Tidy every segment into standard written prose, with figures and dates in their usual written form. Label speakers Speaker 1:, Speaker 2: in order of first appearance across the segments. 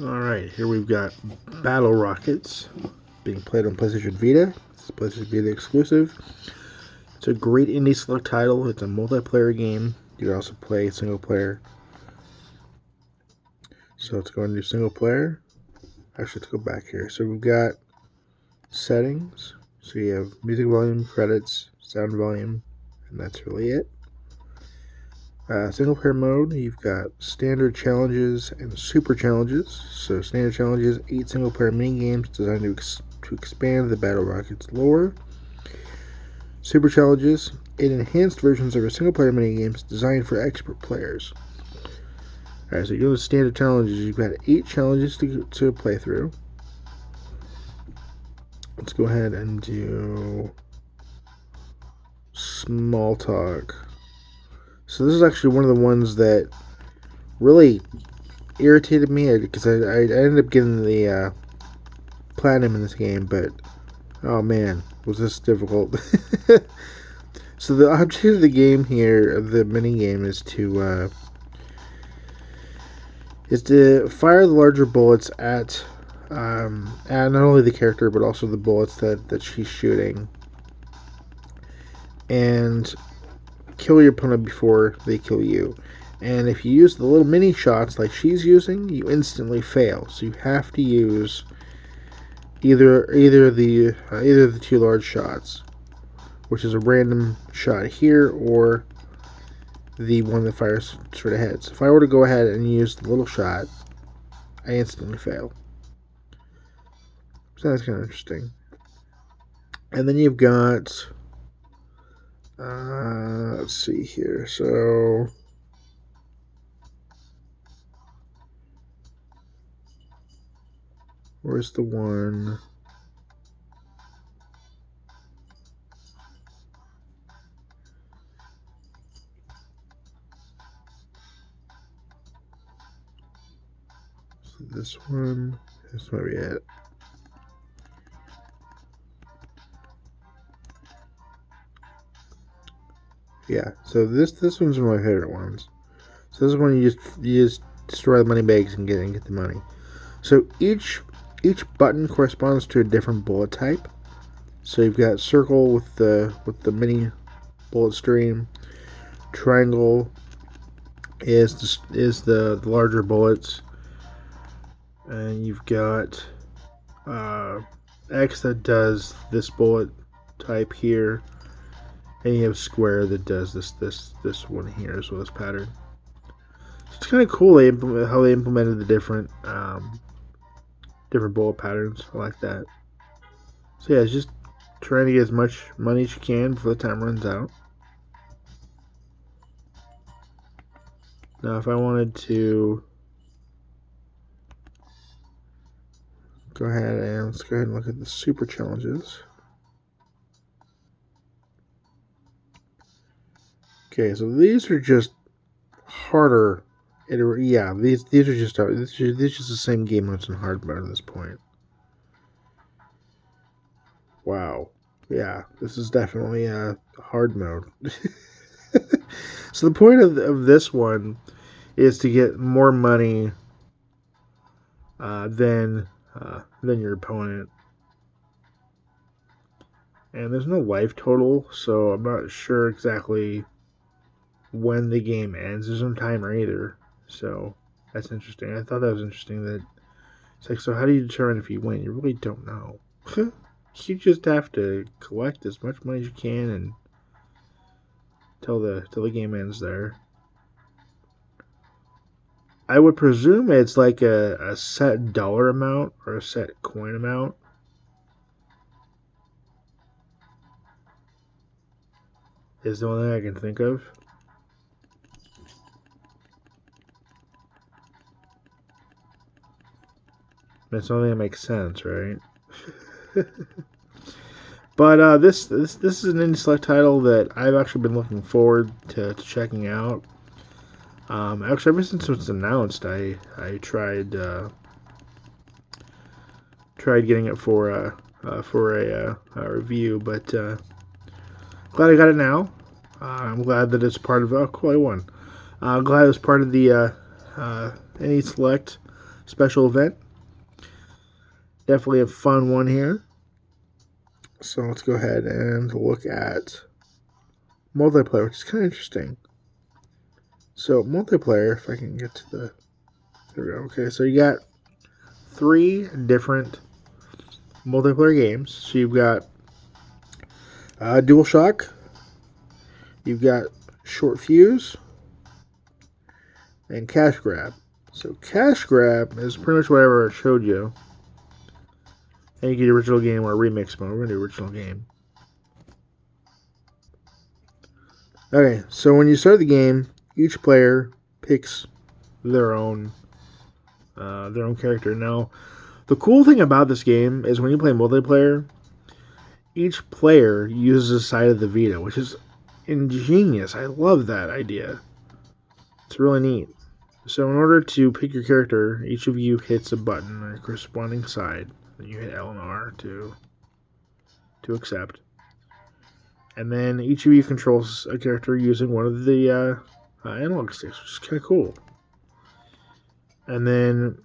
Speaker 1: Alright, here we've got Battle Rockets being played on PlayStation Vita. It's a PlayStation Vita exclusive. It's a great indie select title. It's a multiplayer game. You can also play single player. So let's go into single player. Actually, let's go back here. So we've got settings. So you have music volume, credits, sound volume, and that's really it. Single player mode, you've got standard challenges and super challenges. So standard challenges, 8 single player mini games designed to expand the Battle Rockets lore. Super challenges, 8 enhanced versions of your single player mini games designed for expert players. Alright, so you go to standard challenges, you've got 8 challenges to play through. Let's go ahead and do small talk. So this is actually one of the ones that really irritated me because I ended up getting the platinum in this game, but oh man, was this difficult. So the object of the game here, the mini game, is to fire the larger bullets at not only the character but also the bullets that she's shooting, and kill your opponent before they kill you. And if you use the little mini shots like she's using, you instantly fail. So you have to use either the two large shots, which is a random shot here or the one that fires straight ahead. So if I were to go ahead and use the little shot, I instantly fail. So that's kind of interesting. And then you've got let's see here. So where's the one? So this one. This might be it. Yeah. So this one's one of my favorite ones. So this is when you just destroy the money bags and get the money. So each button corresponds to a different bullet type. So you've got circle with the mini bullet stream. Triangle is the larger bullets, and you've got X that does this bullet type here, and you have square that does this one here as well as pattern. So it's kind of cool how they implemented the different bullet patterns. I like that. So yeah, it's just trying to get as much money as you can before the time runs out. Now, if I wanted to go ahead and let's go ahead and look at the super challenges. Okay, so these are just harder. Yeah, these are just the same game modes in hard mode at this point. Wow, yeah, this is definitely a hard mode. So the point of this one is to get more money than your opponent. And there's no life total, so I'm not sure exactly when the game ends. There's no timer either, so that's interesting. I thought that was interesting that it's like, so how do you determine if you win? You really don't know. You just have to collect as much money as you can and till the game ends there. I would presume it's like a set dollar amount or a set coin amount. Is the only thing I can think of. That's the only thing that makes sense, right? But this is an indie select title that I've actually been looking forward to checking out. Actually, ever since it was announced, I tried getting it for a review, but glad I got it now. I'm glad that it's part of. Oh, cool! I won. Glad it was part of the indie select. special event. Definitely a fun one here. So let's go ahead and look at multiplayer, which is kind of interesting. So multiplayer, if I can get to the, there we go. Okay, so you got 3 different multiplayer games. So you've got DualShock, you've got Short Fuse, and Cash Grab. So Cash Grab is pretty much whatever I showed you. And you get the original game or remix mode. We're in the original game. Okay, so when you start the game, each player picks their own character. Now, the cool thing about this game is when you play multiplayer, each player uses a side of the Vita, which is ingenious. I love that idea. It's really neat. So in order to pick your character, each of you hits a button on a corresponding side. Then you hit L and R to accept. And then each of you controls a character using one of the analog sticks, which is kind of cool. And then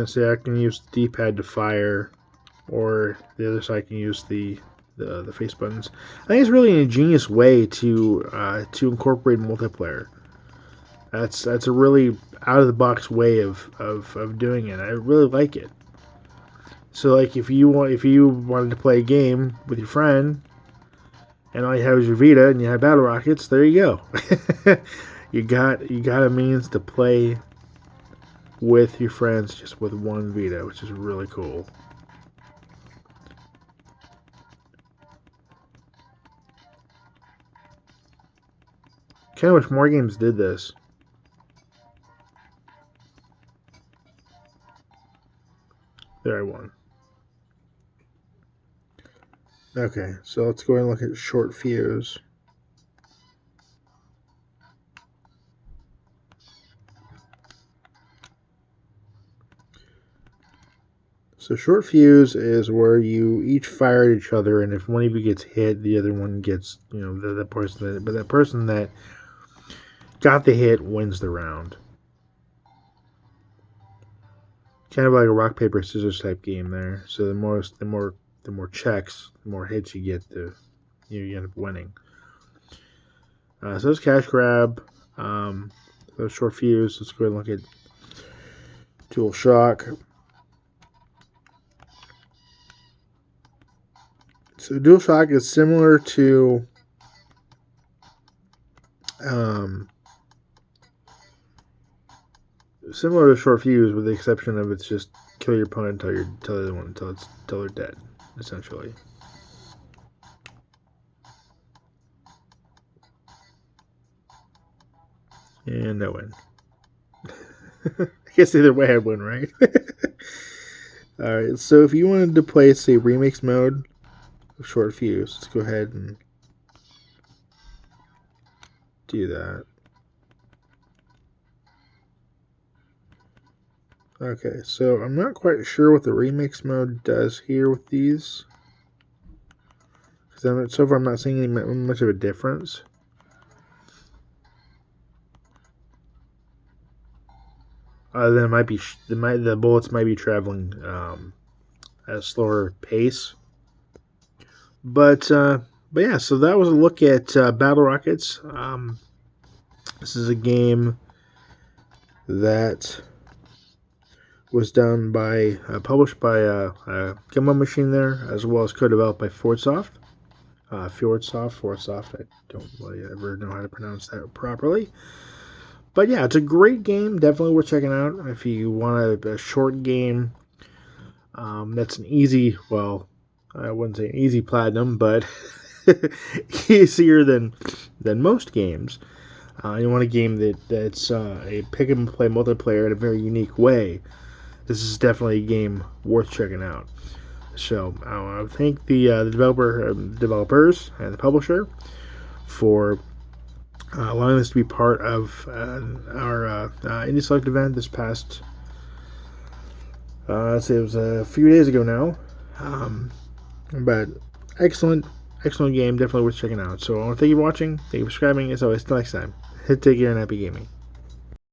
Speaker 1: say I can use the D-pad to fire, or the other side can use the face buttons. I think it's really an ingenious way to incorporate multiplayer. That's a really out of the box way of doing it. I really like it. So like if you wanted to play a game with your friend, and all you have is your Vita and you have battle rockets, there you go. you got a means to play with your friends just with one Vita, which is really cool. Kind of wish more games did this. There, I won. Okay, so let's go ahead and look at Short Fuse. So Short Fuse is where you each fire at each other, and if one of you gets hit, the other one gets, that person that got the hit wins the round. Kind of like a rock paper scissors type game there. So the more checks, the more hits you get, you end up winning. So it's Cash Grab. So Short Fuse. Let's go ahead and look at DualShock. So DualShock is similar to Short Fuse, with the exception of it's just kill your opponent until they're dead, essentially. And no win. I guess either way I win, right? Alright, so if you wanted to play, say, remix mode of Short Fuse, let's go ahead and do that. Okay, so I'm not quite sure what the remix mode does here with these, because so far I'm not seeing much of a difference. Then it might be the bullets might be traveling at a slower pace. But yeah, so that was a look at Battle Rockets. This is a game that was done by published by Gummo Machine there, as well as co-developed by Fjordsoft. Fjordsoft. I don't really ever know how to pronounce that properly. But yeah, it's a great game. Definitely worth checking out if you want a short game. That's an easy, well, I wouldn't say an easy platinum, but easier than most games. You want a game that's a pick and play multiplayer in a very unique way. This is definitely a game worth checking out. So I thank the developers and the publisher for allowing this to be part of our Indie Select event this past, I'd say it was a few days ago now. But excellent excellent game, definitely worth checking out. So I want to thank you for watching, thank you for subscribing. As always, till next time, take care and happy gaming.